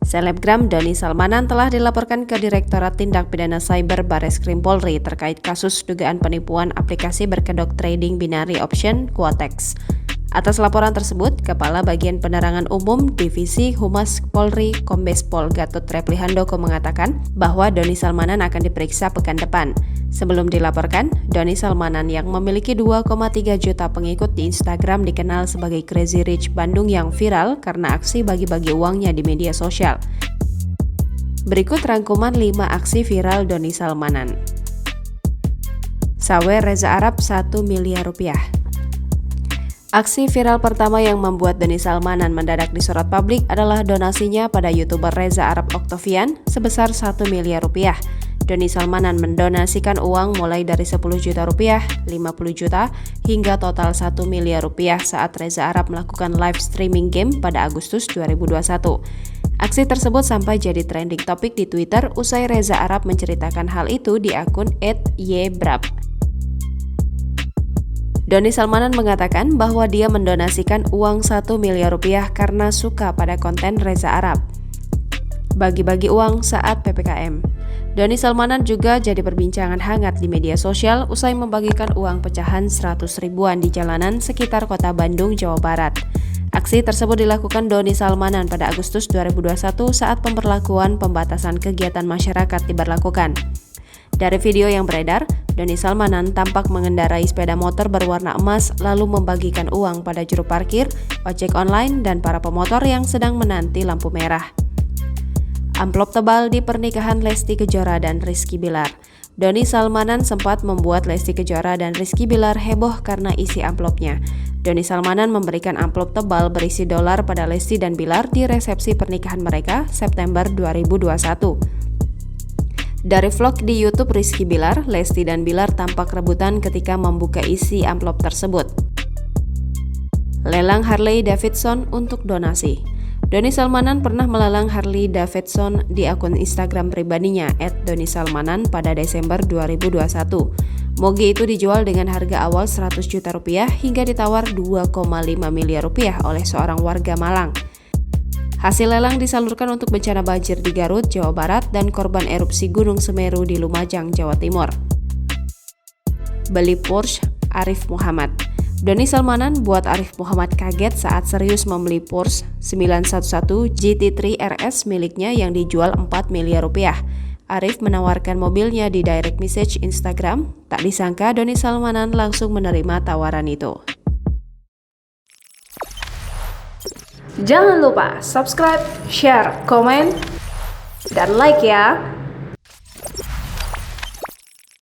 Selebgram Doni Salmanan telah dilaporkan ke Direktorat Tindak Pidana Cyber Barreskrim Polri terkait kasus dugaan penipuan aplikasi berkedok trading binary option Quotex. Atas laporan tersebut, Kepala Bagian Penerangan Umum Divisi Humas Polri Kombes Pol Gatot Reply Handoko mengatakan bahwa Doni Salmanan akan diperiksa pekan depan. Sebelum dilaporkan, Doni Salmanan yang memiliki 2,3 juta pengikut di Instagram dikenal sebagai Crazy Rich Bandung yang viral karena aksi bagi-bagi uangnya di media sosial. Berikut rangkuman 5 aksi viral Doni Salmanan. Sawer Reza Arab 1 miliar rupiah. Aksi viral pertama yang membuat Doni Salmanan mendadak disorot publik adalah donasinya pada YouTuber Reza Arab Octavian sebesar 1 miliar rupiah. Doni Salmanan mendonasikan uang mulai dari 10 juta rupiah, 50 juta, hingga total 1 miliar rupiah saat Reza Arab melakukan live streaming game pada Agustus 2021. Aksi tersebut sampai jadi trending topik di Twitter usai Reza Arab menceritakan hal itu di akun @yebrab. Doni Salmanan mengatakan bahwa dia mendonasikan uang 1 miliar rupiah karena suka pada konten Reza Arab. Bagi-bagi uang saat PPKM. Doni Salmanan juga jadi perbincangan hangat di media sosial usai membagikan uang pecahan 100 ribuan di jalanan sekitar kota Bandung, Jawa Barat. Aksi tersebut dilakukan Doni Salmanan pada Agustus 2021 saat pemberlakuan pembatasan kegiatan masyarakat diberlakukan. Dari video yang beredar, Doni Salmanan tampak mengendarai sepeda motor berwarna emas lalu membagikan uang pada juru parkir, ojek online, dan para pemotor yang sedang menanti lampu merah. Amplop tebal di pernikahan Lesti Kejora dan Rizky Bilar. Doni Salmanan sempat membuat Lesti Kejora dan Rizky Bilar heboh karena isi amplopnya. Doni Salmanan memberikan amplop tebal berisi dolar pada Lesti dan Bilar di resepsi pernikahan mereka September 2021. Dari vlog di YouTube Rizky Bilar, Lesti dan Bilar tampak rebutan ketika membuka isi amplop tersebut. Lelang Harley Davidson untuk donasi. Doni Salmanan pernah melelang Harley Davidson di akun Instagram pribadinya @donisalmanan pada Desember 2021. Moge itu dijual dengan harga awal 100 juta rupiah hingga ditawar 2,5 miliar rupiah oleh seorang warga Malang. Hasil lelang disalurkan untuk bencana banjir di Garut, Jawa Barat, dan korban erupsi Gunung Semeru di Lumajang, Jawa Timur. Beli Porsche Arif Muhammad. Doni Salmanan buat Arif Muhammad kaget saat serius membeli Porsche 911 GT3 RS miliknya yang dijual 4 miliar rupiah. Arif menawarkan mobilnya di direct message Instagram. Tak disangka Doni Salmanan langsung menerima tawaran itu. Jangan lupa subscribe, share, komen, dan like ya!